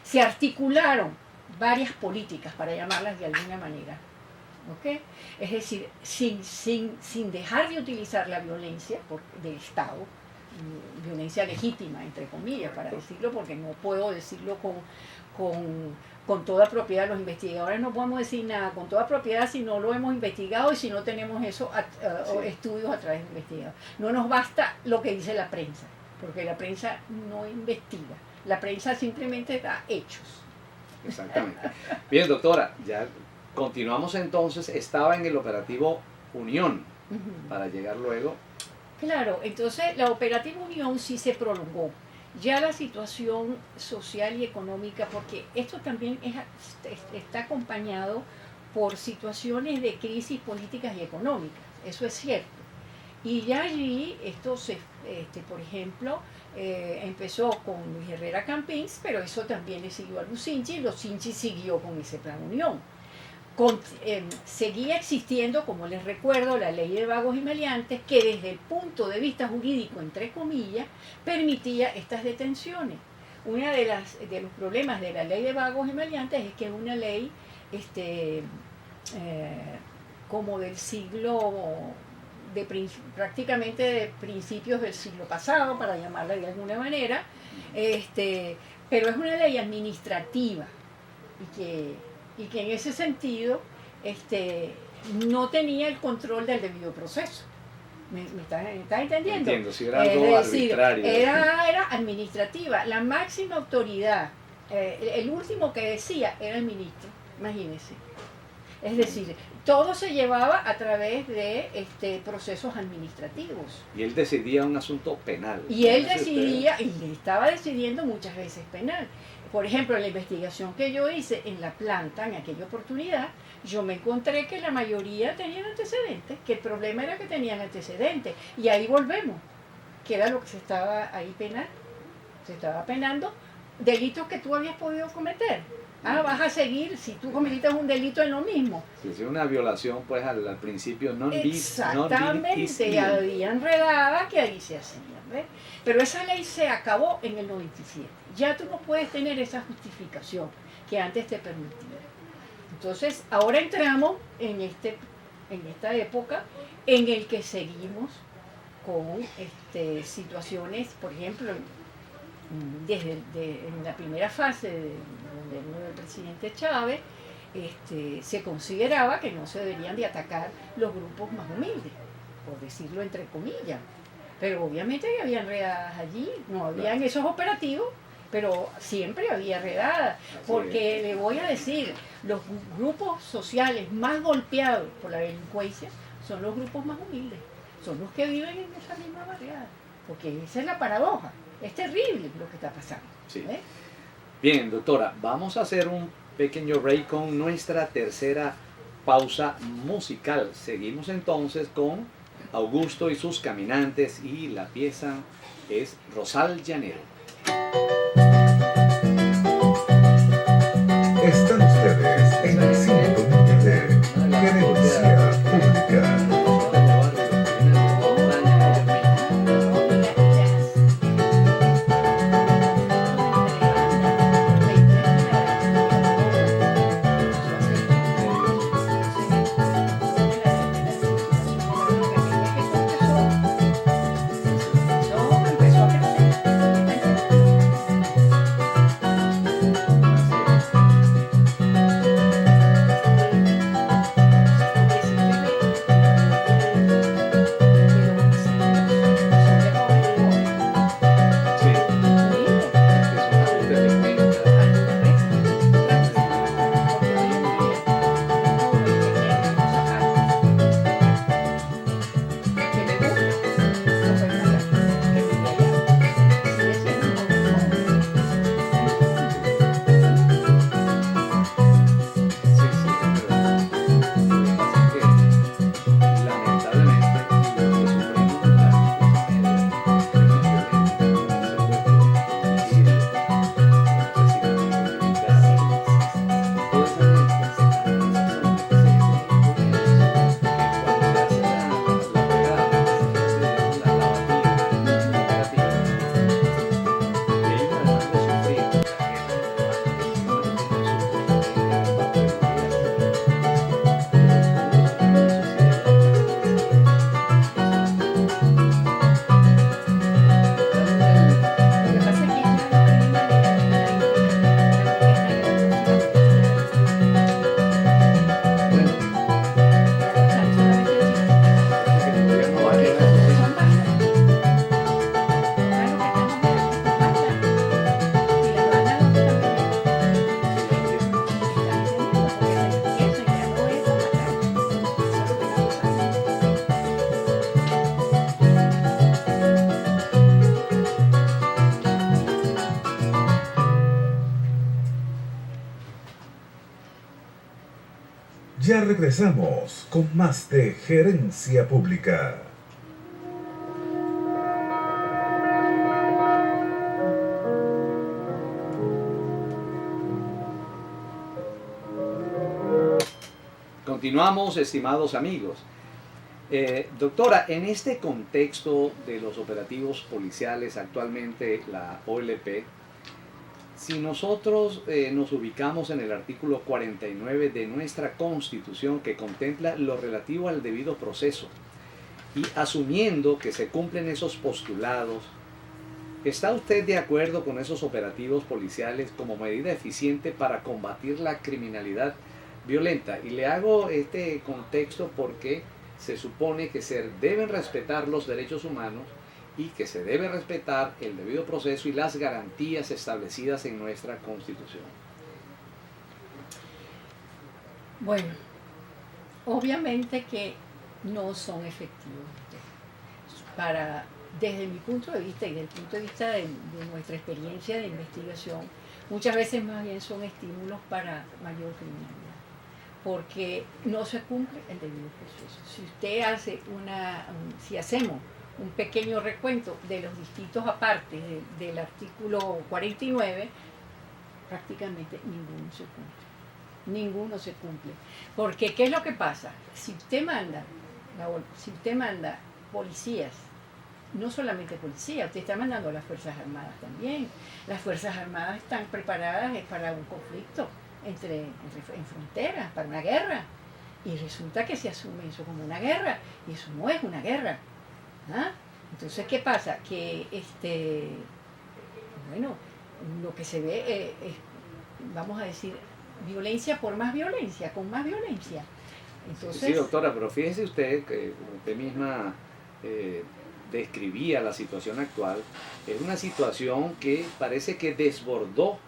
se articularon varias políticas, para llamarlas de alguna manera. ¿Okay? Es decir, sin dejar de utilizar la violencia del Estado, violencia legítima, entre comillas, para decirlo, porque no puedo decirlo con toda propiedad. Los investigadores no podemos decir nada con toda propiedad si no lo hemos investigado y si no tenemos eso estudios a través de investigados. No nos basta lo que dice la prensa, porque la prensa no investiga, la prensa simplemente da hechos. Exactamente. Bien, doctora, ya continuamos entonces. Estaba en el operativo Unión para llegar luego. Claro, entonces la operativa Unión sí se prolongó. Ya la situación social y económica, porque esto también está acompañado por situaciones de crisis políticas y económicas, eso es cierto. Y ya allí esto por ejemplo, empezó con Luis Herrera Campins, pero eso también le siguió a Lucinchi, y Lucinchi siguió con ese plan Unión. Seguía existiendo, como les recuerdo, la ley de vagos y maleantes, que desde el punto de vista jurídico, entre comillas, permitía estas detenciones. Uno de los problemas de la ley de vagos y maleantes es que es una ley como del siglo, prácticamente de principios del siglo pasado, para llamarla de alguna manera, pero es una ley administrativa y que en ese sentido no tenía el control del debido proceso. ¿Me estás entendiendo? Entiendo, si era algo arbitrario. Era administrativa. La máxima autoridad, el último que decía era el ministro, imagínense. Es decir, todo se llevaba a través de procesos administrativos. Y él decidía un asunto penal. Y él decidía, y estaba decidiendo muchas veces penal. Por ejemplo, en la investigación que yo hice en la planta, en aquella oportunidad, yo me encontré que la mayoría tenían antecedentes, que el problema era que tenían antecedentes. Y ahí volvemos, que era lo que se estaba ahí penando. Se estaba penando delitos que tú habías podido cometer. Vas a seguir, si tú cometiste un delito en lo mismo. Si es una violación, pues al principio no exactamente, había enredadas que ahí se hacían, ¿ves? Pero esa ley se acabó en el 97. Ya tú no puedes tener esa justificación que antes te permitía. Entonces, ahora entramos en esta época en el que seguimos con situaciones, por ejemplo, en la primera fase del gobierno del presidente Chávez, se consideraba que no se deberían de atacar los grupos más humildes, por decirlo entre comillas. Pero obviamente había redadas allí, no habían esos operativos, pero siempre había redadas, porque le voy a decir, los grupos sociales más golpeados por la delincuencia son los grupos más humildes, son los que viven en esa misma barriada, porque esa es la paradoja. Es terrible lo que está pasando. Sí. Bien, doctora, vamos a hacer un pequeño break con nuestra tercera pausa musical. Seguimos entonces con Augusto y sus caminantes y la pieza es Rosal Llanero. Están ustedes en el sintonía de Gerencia Pública. Ya regresamos con más de Gerencia Pública. Continuamos, estimados amigos. Doctora, en este contexto de los operativos policiales, actualmente la OLP, si nosotros nos ubicamos en el artículo 49 de nuestra Constitución, que contempla lo relativo al debido proceso, y asumiendo que se cumplen esos postulados, ¿está usted de acuerdo con esos operativos policiales como medida eficiente para combatir la criminalidad violenta? Y le hago este contexto porque se supone que se deben respetar los derechos humanos y que se debe respetar el debido proceso y las garantías establecidas en nuestra Constitución. Bueno, obviamente que no son efectivos. Desde mi punto de vista y desde el punto de vista de nuestra experiencia de investigación, muchas veces más bien son estímulos para mayor criminalidad, porque no se cumple el debido proceso. Si usted hace si hacemos un pequeño recuento de los distintos apartes del artículo 49, prácticamente ninguno se cumple. Ninguno se cumple. Porque, ¿qué es lo que pasa? Si usted manda policías, no solamente policías, usted está mandando a las Fuerzas Armadas también. Las Fuerzas Armadas están preparadas para un conflicto en fronteras, para una guerra. Y resulta que se asume eso como una guerra, y eso no es una guerra. ¿Ah? Entonces, ¿qué pasa? Que bueno, lo que se ve es, vamos a decir, violencia por más violencia, con más violencia. Entonces, sí, doctora, pero fíjese usted que usted misma describía la situación actual, es una situación que parece que desbordó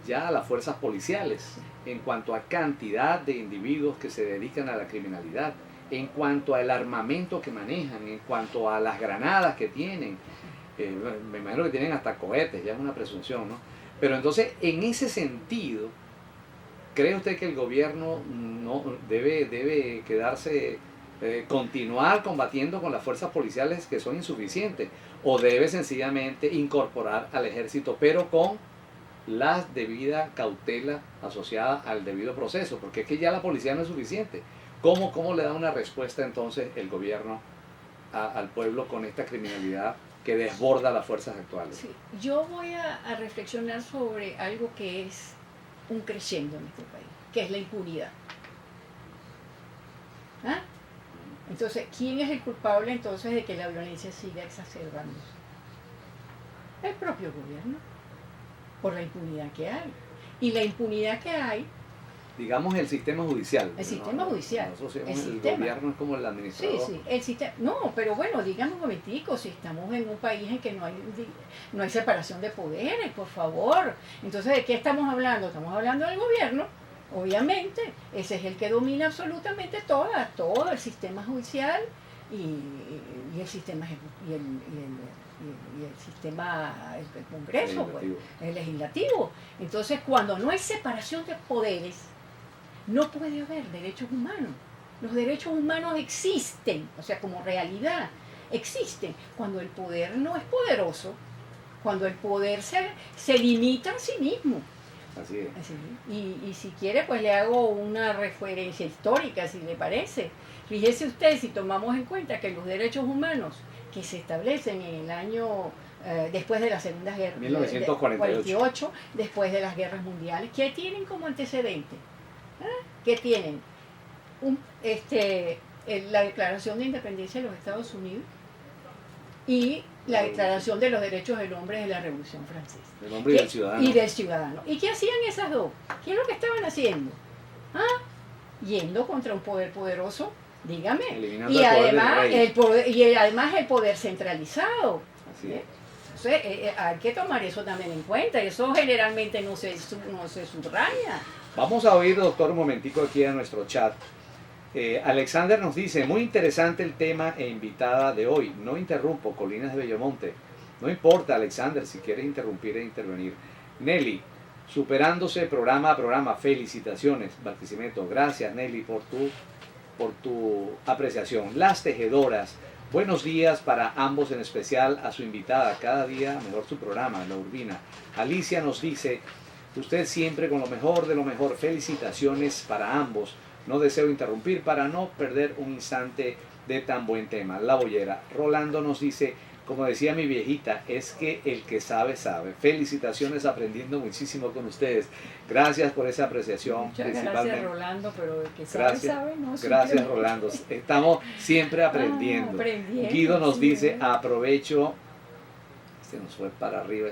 ya a las fuerzas policiales en cuanto a cantidad de individuos que se dedican a la criminalidad, en cuanto al armamento que manejan, en cuanto a las granadas que tienen. Me imagino que tienen hasta cohetes, ya es una presunción, ¿no? Pero entonces, en ese sentido, ¿cree usted que el gobierno no debe quedarse, continuar combatiendo con las fuerzas policiales que son insuficientes? ¿O debe sencillamente incorporar al ejército, pero con la debida cautela asociada al debido proceso? Porque es que ya la policía no es suficiente. ¿Cómo le da una respuesta entonces el gobierno al pueblo con esta criminalidad que desborda las fuerzas actuales? Sí, yo voy a reflexionar sobre algo que es un creciendo en nuestro país, que es la impunidad. ¿Ah? Entonces, ¿quién es el culpable entonces de que la violencia siga exacerbándose? El propio gobierno, por la impunidad que hay. Y la impunidad que hay, digamos, el sistema judicial. El sistema judicial. El gobierno es como el administrador. Sí, el sistema. No, pero bueno, digamos un momentico, si estamos en un país en que no hay separación de poderes, por favor. Entonces, ¿de qué estamos hablando? Estamos hablando del gobierno, obviamente. Ese es el que domina absolutamente todo el sistema judicial y el sistema el Congreso, el legislativo. Entonces, cuando no hay separación de poderes, no puede haber derechos humanos. Los derechos humanos existen, o sea, como realidad, existen. Cuando el poder no es poderoso, cuando el poder se limita a sí mismo. Así es. Y si quiere, pues le hago una referencia histórica, si le parece. Fíjese usted, si tomamos en cuenta que los derechos humanos que se establecen en el año después de la Segunda Guerra, 1948, después de las guerras mundiales, ¿qué tienen como antecedente? ¿Qué tienen? La Declaración de Independencia de los Estados Unidos y la Declaración de los Derechos del Hombre de la Revolución Francesa. Del hombre y del ciudadano. Y del ciudadano. ¿Y qué hacían esas dos? ¿Qué es lo que estaban haciendo? Yendo contra un poder poderoso, dígame. Eliminando el poder y además el poder centralizado. Así es. Entonces, hay que tomar eso también en cuenta. Eso generalmente no se subraya. Vamos a oír, doctor, un momentico aquí a nuestro chat. Alexander nos dice, muy interesante el tema e invitada de hoy. No interrumpo, Colinas de Bellomonte. No importa, Alexander, si quieres interrumpir e intervenir. Nelly, superándose programa a programa. Felicitaciones, Barquisimeto. Gracias, Nelly, por tu apreciación. Las tejedoras, buenos días para ambos, en especial a su invitada. Cada día mejor su programa, La Urbina. Alicia nos dice, usted siempre con lo mejor de lo mejor. Felicitaciones para ambos. No deseo interrumpir para no perder un instante de tan buen tema. La Boyera. Rolando nos dice, como decía mi viejita, es que el que sabe, sabe. Felicitaciones, aprendiendo muchísimo con ustedes. Gracias por esa apreciación. Muchas principalmente. gracias, Rolando, pero el que sabe, Gracias, sabe, ¿no? gracias, Rolando. Estamos siempre aprendiendo. Aprendiendo, Guido nos sí, dice, aprovecho, este nos fue para arriba,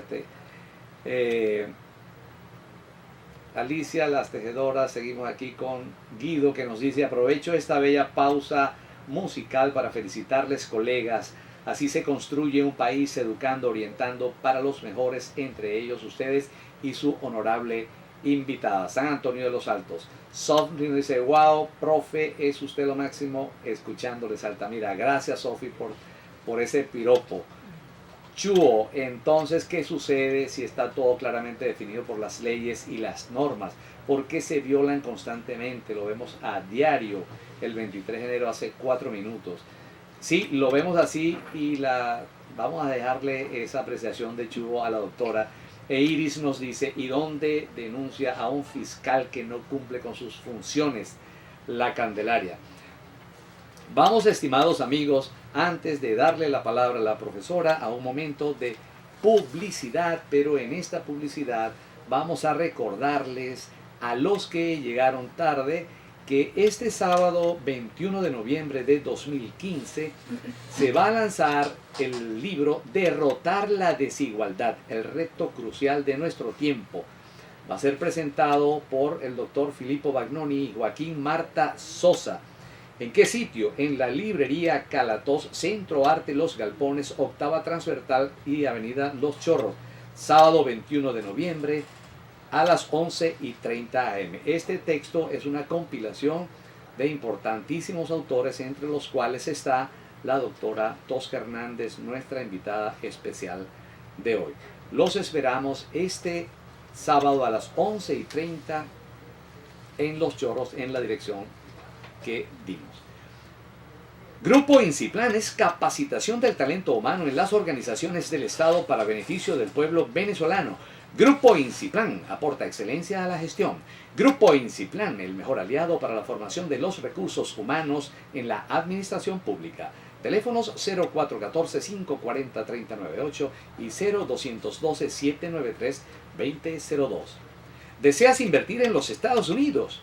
Alicia, las tejedoras, seguimos aquí con Guido, que nos dice, aprovecho esta bella pausa musical para felicitarles, colegas. Así se construye un país, educando, orientando para los mejores, entre ellos ustedes y su honorable invitada. San Antonio de los Altos. Sophie dice, wow, profe, es usted lo máximo, escuchándoles Altamira. Gracias, Sophie, por ese piropo. Chuo, entonces, ¿qué sucede si está todo claramente definido por las leyes y las normas? ¿Por qué se violan constantemente? Lo vemos a diario, el 23 de enero, hace 4 minutos. Sí, lo vemos así y vamos a dejarle esa apreciación de Chuo a la doctora. E Iris nos dice, ¿y dónde denuncia a un fiscal que no cumple con sus funciones? La Candelaria. Vamos, estimados amigos, antes de darle la palabra a la profesora, a un momento de publicidad, pero en esta publicidad vamos a recordarles a los que llegaron tarde que este sábado 21 de noviembre de 2015 se va a lanzar el libro Derrotar la desigualdad, el reto crucial de nuestro tiempo. Va a ser presentado por el doctor Filippo Bagnoni y Joaquín Marta Sosa. ¿En qué sitio? En la librería Calatós, Centro Arte Los Galpones, octava transversal y avenida Los Chorros. Sábado 21 de noviembre a las 11:30 am. Este texto es una compilación de importantísimos autores, entre los cuales está la doctora Tosca Hernández, nuestra invitada especial de hoy. Los esperamos este sábado a las 11:30 en Los Chorros, en la dirección que dimos. Grupo Inciplan es capacitación del talento humano en las organizaciones del Estado para beneficio del pueblo venezolano. Grupo Inciplan aporta excelencia a la gestión. Grupo Inciplan, el mejor aliado para la formación de los recursos humanos en la administración pública. Teléfonos 0414-540-3098 y 0212-793-2002. ¿Deseas invertir en los Estados Unidos?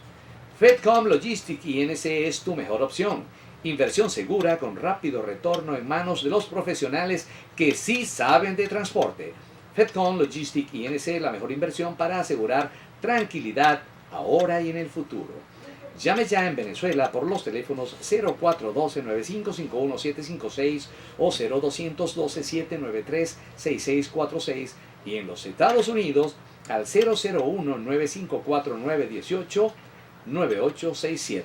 Fedcom Logistics INC es tu mejor opción. Inversión segura con rápido retorno en manos de los profesionales que sí saben de transporte. Fedcom Logistics INC, la mejor inversión para asegurar tranquilidad ahora y en el futuro. Llame ya en Venezuela por los teléfonos 0412-9551-756 o 0212-793-6646 y en los Estados Unidos al 001-954-918-9867.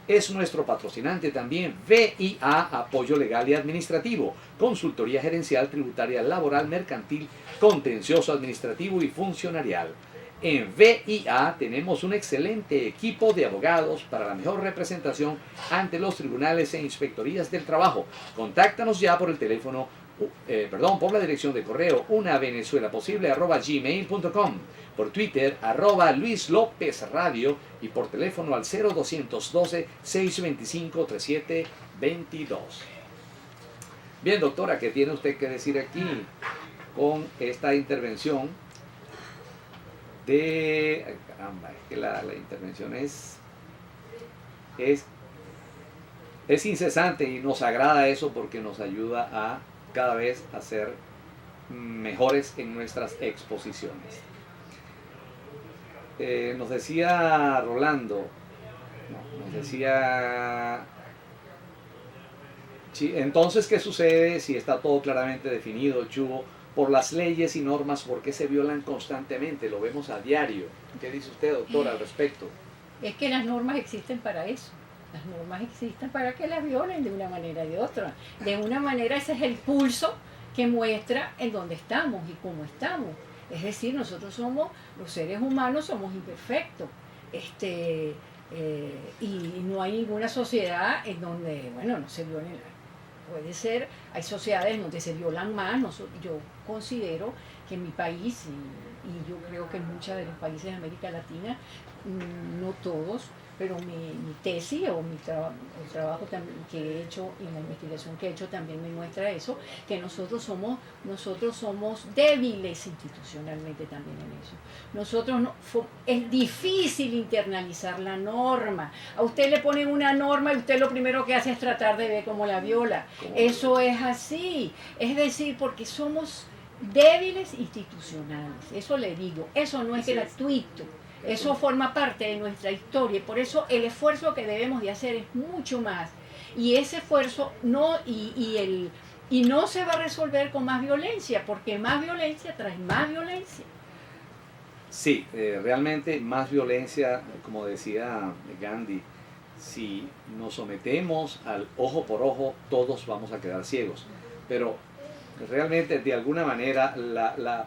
Es nuestro patrocinante también VIA, Apoyo Legal y Administrativo, Consultoría Gerencial, Tributaria, Laboral, Mercantil, Contencioso Administrativo y Funcionarial. En VIA tenemos un excelente equipo de abogados para la mejor representación ante los tribunales e inspectorías del trabajo. Contáctanos ya por el teléfono, por la dirección de correo unavenezuelaposible@gmail.com, por Twitter @Luis López Radio y por teléfono al 0212-625-3722. Bien, doctora, ¿qué tiene usted que decir aquí con esta intervención de... Ay, caramba, es que la intervención es incesante y nos agrada eso porque nos ayuda a cada vez a ser mejores en nuestras exposiciones. Nos decía Rolando, nos decía, entonces, ¿qué sucede si está todo claramente definido, Chugo, por las leyes y normas? ¿Por qué se violan constantemente? Lo vemos a diario. ¿Qué dice usted, doctora, al respecto? Es que las normas existen para eso. Las normas existen para que las violen de una manera o de otra. De una manera ese es el pulso que muestra en dónde estamos y cómo estamos. Es decir, nosotros somos, los seres humanos somos imperfectos. Y no hay ninguna sociedad en donde, bueno, no se violen. Puede ser, hay sociedades en donde se violan más. Yo considero que en mi país, y yo creo que en muchos de los países de América Latina, no todos, pero mi tesis o el trabajo también que he hecho y la investigación que he hecho también me muestra eso, que nosotros somos débiles institucionalmente también en eso. Es difícil internalizar la norma. A usted le ponen una norma y usted lo primero que hace es tratar de ver cómo la viola. Eso es así. Es decir, porque somos débiles institucionales. Eso le digo. Eso no es gratuito. Eso forma parte de nuestra historia y por eso el esfuerzo que debemos de hacer es mucho más. Y ese esfuerzo no se va a resolver con más violencia, porque más violencia trae más violencia. Sí, realmente más violencia, como decía Gandhi, si nos sometemos al ojo por ojo, todos vamos a quedar ciegos. Pero realmente, de alguna manera,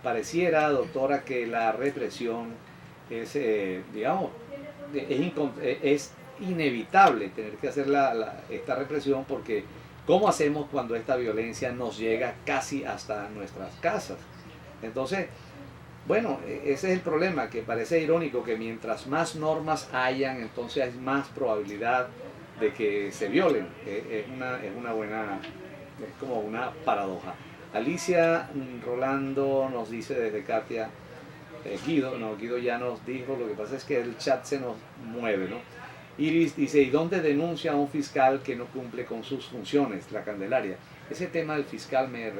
pareciera, doctora, que la represión es, digamos, es inevitable tener que hacer esta represión, porque ¿cómo hacemos cuando esta violencia nos llega casi hasta nuestras casas? Entonces, bueno, ese es el problema, que parece irónico que mientras más normas hayan, entonces hay más probabilidad de que se violen. Es como una paradoja. Alicia Rolando nos dice desde Katia, Guido ya nos dijo, lo que pasa es que el chat se nos mueve, ¿no? Iris dice, ¿y dónde denuncia a un fiscal que no cumple con sus funciones? La Candelaria. Ese tema del fiscal me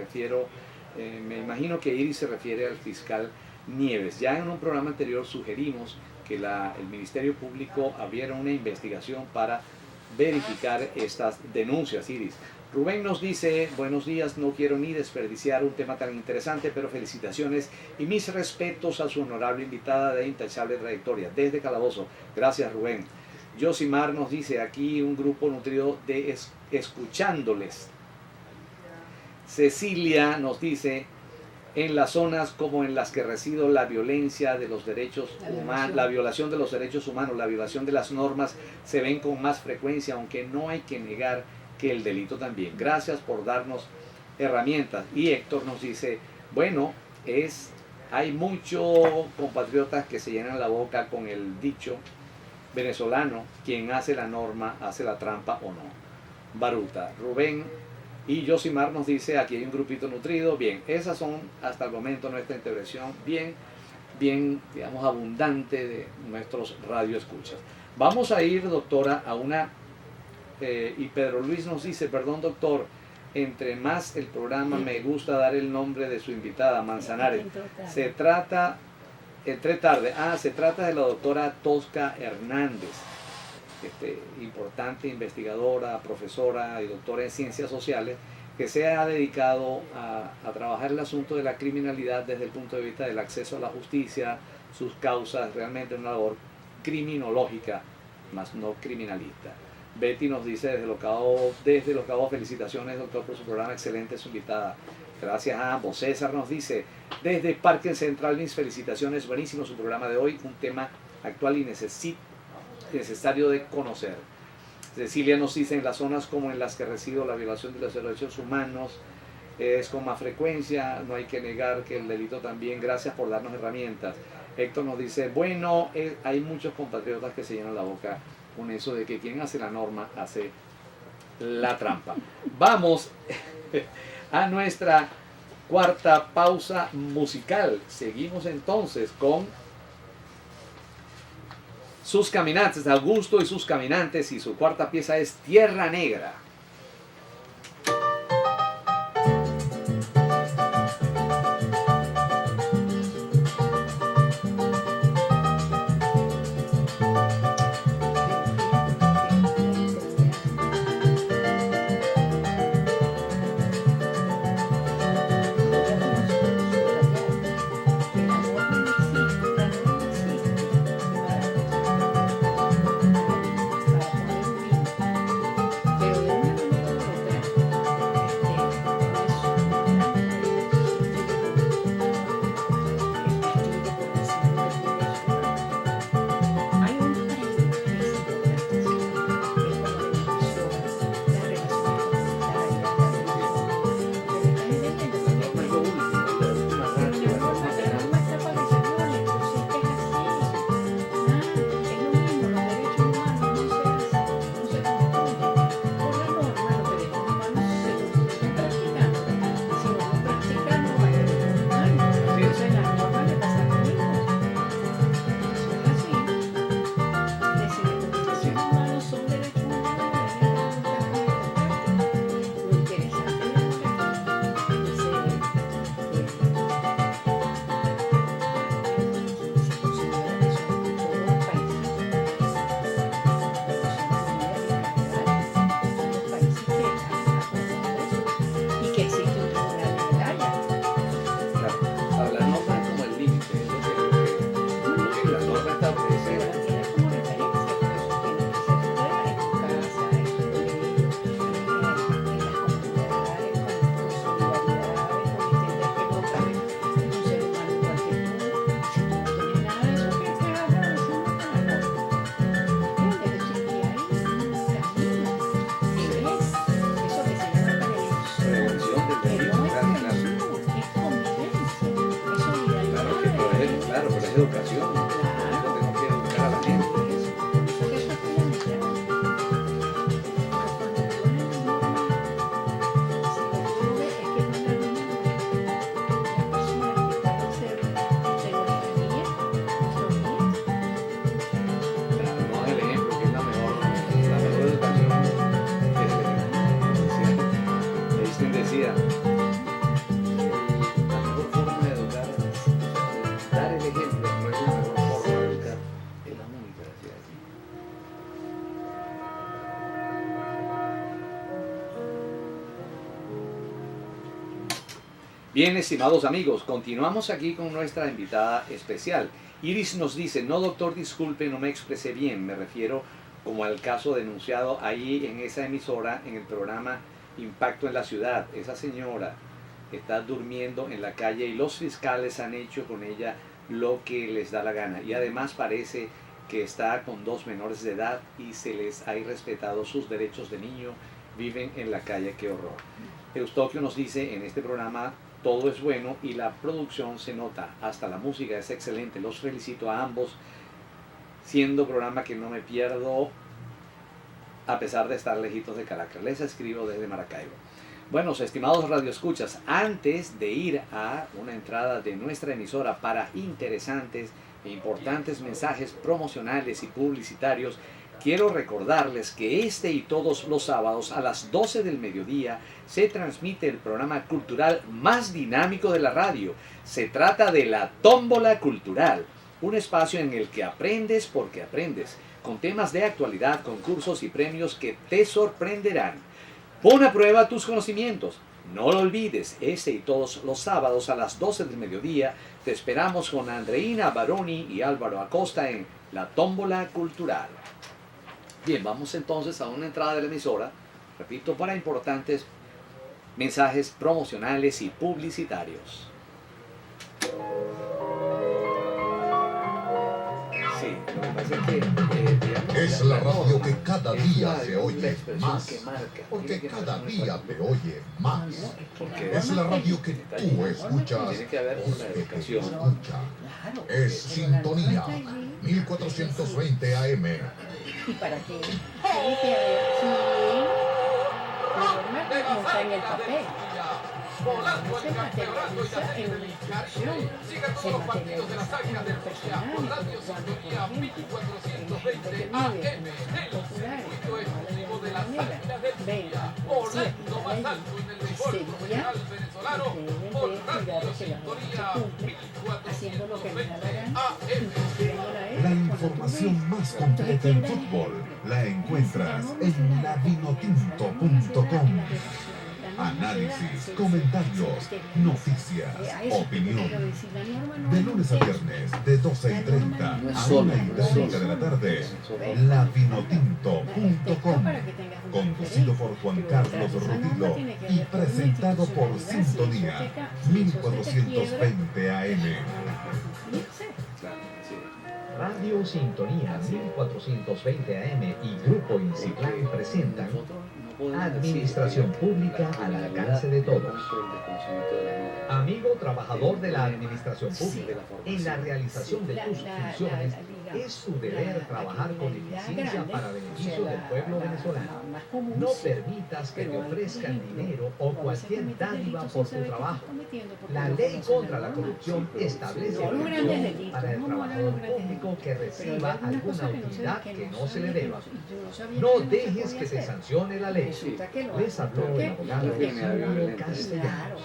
imagino que Iris se refiere al fiscal Nieves. Ya en un programa anterior sugerimos que el Ministerio Público abriera una investigación para verificar estas denuncias, Iris. Rubén nos dice, buenos días, no quiero ni desperdiciar un tema tan interesante, pero felicitaciones y mis respetos a su honorable invitada de intachable trayectoria, desde Calabozo. Gracias, Rubén. Josimar nos dice, aquí un grupo nutrido de escuchándoles. Cecilia nos dice, en las zonas como en las que resido, la violencia de los derechos humanos, la violación de los derechos humanos, la violación de las normas se ven con más frecuencia, aunque no hay que negar que el delito también. Gracias por darnos herramientas. Y Héctor nos dice, bueno, hay muchos compatriotas que se llenan la boca con el dicho venezolano, quien hace la norma, hace la trampa o no. Baruta. Rubén y Josimar nos dice, aquí hay un grupito nutrido. Bien, esas son hasta el momento nuestra intervención bien, digamos, abundante de nuestros radioescuchas. Vamos a ir, doctora, a una... y Pedro Luis nos dice, perdón doctor, entre más el programa me gusta dar el nombre de su invitada, Manzanares. Se trata de la doctora Tosca Hernández, importante investigadora, profesora y doctora en ciencias sociales, que se ha dedicado a trabajar el asunto de la criminalidad desde el punto de vista del acceso a la justicia, sus causas, realmente una labor criminológica, más no criminalista. Betty nos dice desde Los Cabos, felicitaciones doctor por su programa, excelente su invitada. Gracias a ambos. César nos dice, desde Parque Central, mis felicitaciones, buenísimo su programa de hoy, un tema actual y necesario de conocer. Cecilia nos dice, en las zonas como en las que resido, la violación de los derechos humanos es con más frecuencia, no hay que negar que el delito también, gracias por darnos herramientas. Héctor nos dice, bueno, hay muchos compatriotas que se llenan la boca con eso de que quien hace la norma hace la trampa. Vamos a nuestra cuarta pausa musical. Seguimos entonces con Sus Caminantes, Augusto y sus Caminantes, y su cuarta pieza es Tierra Negra. Pero educación. Claro. Tengo que educar a la gente. Eso es fundamental. Claro, no es el ejemplo que es la mejor educación que Einstein decía, la mejor forma de educar es dar el ejemplo, no es la mejor forma de educar, es la única, decía así. Bien, estimados amigos, continuamos aquí con nuestra invitada especial. Iris nos dice, no doctor, disculpe, no me expresé bien, me refiero como al caso denunciado ahí en esa emisora, en el programa Impacto en la Ciudad. Esa señora está durmiendo en la calle y los fiscales han hecho con ella lo que les da la gana. Y además parece que está con 2 menores de edad y se les ha irrespetado sus derechos de niño, viven en la calle, qué horror. Eustoquio nos dice, en este programa todo es bueno y la producción se nota, hasta la música es excelente, los felicito a ambos, siendo programa que no me pierdo a pesar de estar lejitos de Caracas. Les escribo desde Maracaibo. Bueno, estimados radioescuchas, antes de ir a una entrada de nuestra emisora para interesantes e importantes mensajes promocionales y publicitarios, quiero recordarles que este y todos los sábados a las 12 del mediodía se transmite el programa cultural más dinámico de la radio. Se trata de la Tómbola Cultural, un espacio en el que aprendes porque aprendes, con temas de actualidad, concursos y premios que te sorprenderán. Pon a prueba tus conocimientos. No lo olvides, este y todos los sábados a las 12 del mediodía te esperamos con Andreina Baroni y Álvaro Acosta en la Tómbola Cultural. Bien, vamos entonces a una entrada de la emisora, repito, para importantes mensajes promocionales y publicitarios. Sí, lo que pasa es que digamos, Es la radio que cada es día una se oye expresión más, que marca, porque tiene que cada ser día nuestra te oye más. Porque Es la radio que tú escuchas, tiene que haber una porque te educación. escucha. Claro. Es Sintonía 1420 AM. ¿Y para qué? Tiene que haber quién. La norma no está en el papel. Se materializa en una institución, se materializa en un personaje, como cuando, por ejemplo, en la gente que vive en los populares, como hablan de alguna manera, ven la poesía y la ley que sería que deben de cuidar de que la norma se cumple, haciendo lo que les da la gana, incumpliéndola a ellos. La información más completa en fútbol la encuentras en lavinotinto.com. Análisis, comentarios, noticias, opinión. De lunes a viernes, de 12:30 a 1:30 de la tarde, lavinotinto.com. Conducido por Juan Carlos Rutilo y presentado por Sintonía 1420 AM. Radio Sintonía 1420 AM y Grupo Inciplan presentan Administración Pública al alcance de todos. Amigo trabajador de la Administración Pública, en la realización de tus funciones es tu deber trabajar con eficiencia para beneficio del pueblo venezolano. No permitas que te ofrezcan dinero o cualquier dádiva por tu trabajo. La ley contra la corrupción establece prisión para el trabajador público que reciba alguna utilidad que no se le deba. No dejes que te sancione la ley. Les habló el abogado Silvio Castellanos.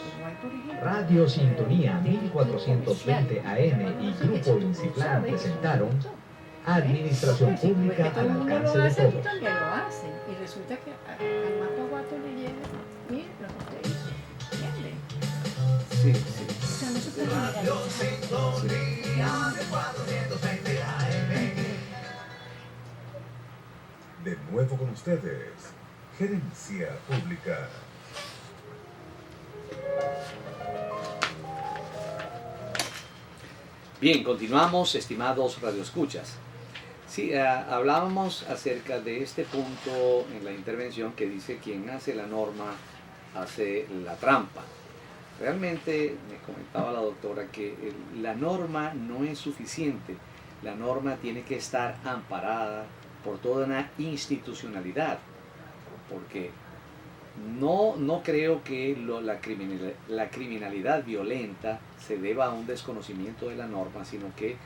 Radio Sintonía 1420 AM y Grupo Inciplan presentaron Administración Pública al alcance de todos. También lo hacen. Y resulta que al más guato le llega, mire lo que usted hizo. ¿Entiende? Sí, sí. O sea, no se puede De nuevo con ustedes, Gerencia Pública. Bien, continuamos, estimados radioescuchas. Sí, hablábamos acerca de este punto en la intervención que dice quien hace la norma hace la trampa. realmente me comentaba la doctora que la norma no es suficiente. La norma tiene que estar amparada por toda una institucionalidad, porque no creo que la criminalidad violenta se deba a un desconocimiento de la norma, sino que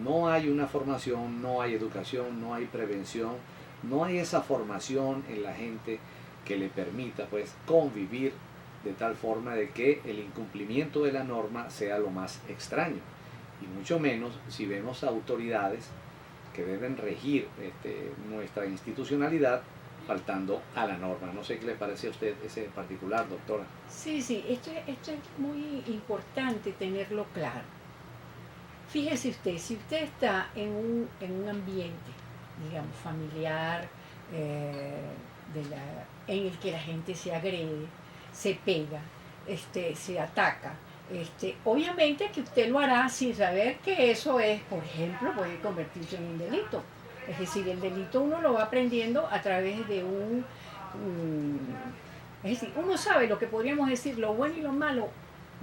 no hay una formación, no hay educación, no hay prevención, no hay esa formación en la gente que le permita pues convivir de tal forma de que el incumplimiento de la norma sea lo más extraño, y mucho menos si vemos autoridades que deben regir nuestra institucionalidad faltando a la norma. No sé qué le parece a usted ese particular, doctora. Sí, esto es muy importante tenerlo claro. Fíjese usted, si usted está en un ambiente, digamos, familiar, en el que la gente se agrede, se pega, se ataca, obviamente que usted lo hará sin saber que eso es, por ejemplo, puede convertirse en un delito. Es decir, el delito uno lo va aprendiendo a través de es decir, uno sabe lo que podríamos decir, lo bueno y lo malo,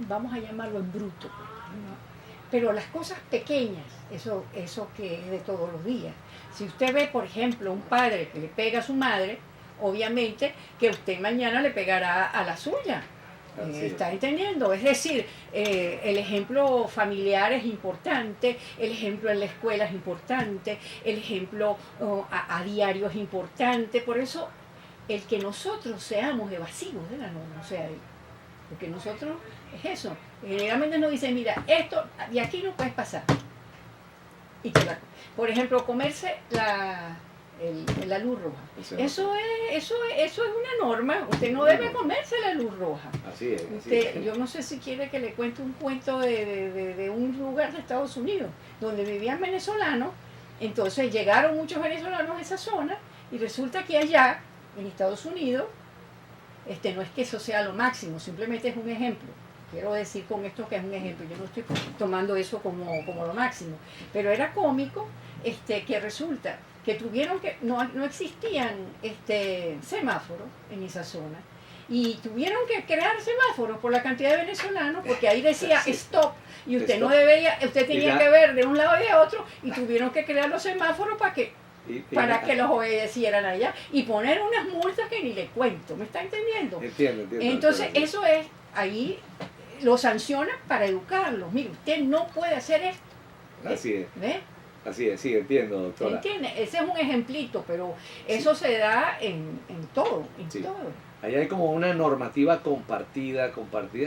vamos a llamarlo en bruto, ¿no? Pero las cosas pequeñas, eso que es de todos los días. Si usted ve, por ejemplo, un padre que le pega a su madre, obviamente que usted mañana le pegará a la suya. ¿Está entendiendo? Es decir, el ejemplo familiar es importante, el ejemplo en la escuela es importante, el ejemplo a diario es importante. Por eso, el que nosotros seamos evasivos de la norma, o sea, porque nosotros es eso. Generalmente nos dicen, mira, esto de aquí no puedes pasar. Y que por ejemplo, comerse la luz roja. Eso es una norma. Usted no debe comerse la luz roja. Así es. Yo no sé si quiere que le cuente un cuento de un lugar de Estados Unidos donde vivían venezolanos. Entonces llegaron muchos venezolanos a esa zona y resulta que allá, en Estados Unidos, no es que eso sea lo máximo, simplemente es un ejemplo. Quiero decir con esto que es un ejemplo, yo no estoy tomando eso como lo máximo, pero era cómico que resulta que tuvieron que, no existían semáforos en esa zona, y tuvieron que crear semáforos por la cantidad de venezolanos, porque ahí decía stop, y usted no debía, usted tenía que ver de un lado y de otro, y tuvieron que crear los semáforos para que los obedecieran allá, y poner unas multas que ni le cuento, ¿me está entendiendo? Entiendo. Entonces eso es, ahí lo sancionan para educarlos. Mire, usted no puede hacer esto. Así es. ¿Ve? Así es, sí, entiendo, doctora. ¿Entiende? Ese es un ejemplito, pero eso se da en todo, Sí. todo. Ahí hay como una normativa compartida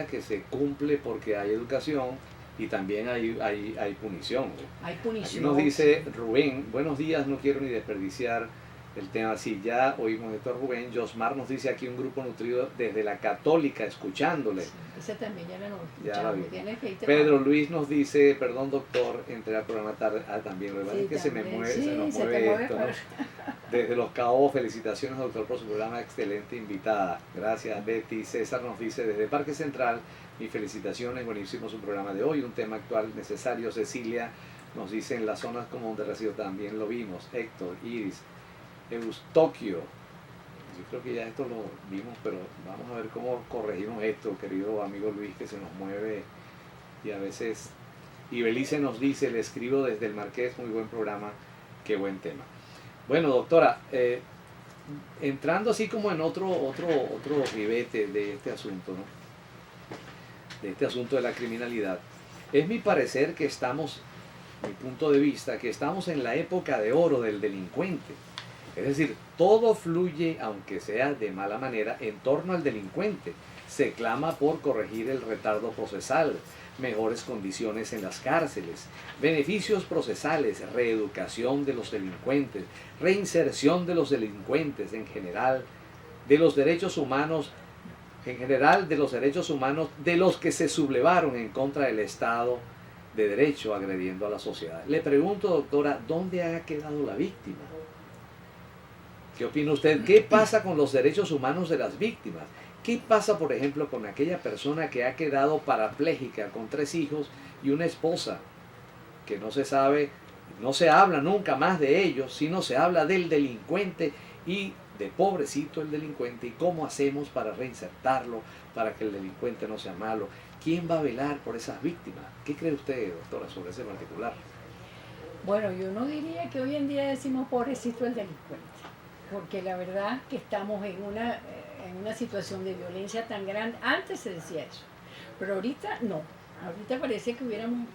que se cumple porque hay educación y también hay punición. Hay punición. Aquí nos dice Rubén, buenos días, no quiero ni desperdiciar el tema. Sí, ya oímos esto a Rubén. Josmar nos dice aquí un grupo nutrido desde la Católica, escuchándole. Sí, ese también ya lo Ya la vi. escuchamos. Pedro Luis nos dice, perdón doctor, entré al programa tarde. También, lo Sí, es que se me también. mueve, Sí, se nos se te mueve mueve, esto, ¿no? pero- Desde Los Cabos, felicitaciones doctor por su programa, excelente invitada. Gracias Betty. César nos dice, desde Parque Central, mis felicitaciones, buenísimo su programa de hoy, un tema actual necesario. Cecilia nos dice, en las zonas como donde resido también lo vimos. Héctor, Iris, Eustoquio, yo creo que ya esto lo vimos, pero vamos a ver cómo corregimos esto, querido amigo Luis, que se nos mueve y a veces. Y Belice nos dice, le escribo desde el Marqués, muy buen programa, qué buen tema. Bueno, doctora, entrando así como en otro ribete de este asunto, ¿no? De este asunto de la criminalidad, es mi parecer que estamos, mi punto de vista, que estamos en la época de oro del delincuente. Es decir, todo fluye, aunque sea de mala manera, en torno al delincuente. Se clama por corregir el retardo procesal, mejores condiciones en las cárceles, beneficios procesales, reeducación de los delincuentes, reinserción de los delincuentes en general, de los derechos humanos, de los que se sublevaron en contra del Estado de Derecho, agrediendo a la sociedad. Le pregunto, doctora, ¿dónde ha quedado la víctima? ¿Qué opina usted? ¿Qué pasa con los derechos humanos de las víctimas? ¿Qué pasa, por ejemplo, con aquella persona que ha quedado parapléjica con 3 hijos y una esposa que no se sabe, no se habla nunca más de ellos, sino se habla del delincuente y de pobrecito el delincuente y cómo hacemos para reinsertarlo, para que el delincuente no sea malo. ¿Quién va a velar por esas víctimas? ¿Qué cree usted, doctora, sobre ese particular? Bueno, yo no diría que hoy en día decimos pobrecito el delincuente, porque la verdad que estamos en una situación de violencia tan grande. Antes se decía eso, pero ahorita no. Ahorita parece que hubiéramos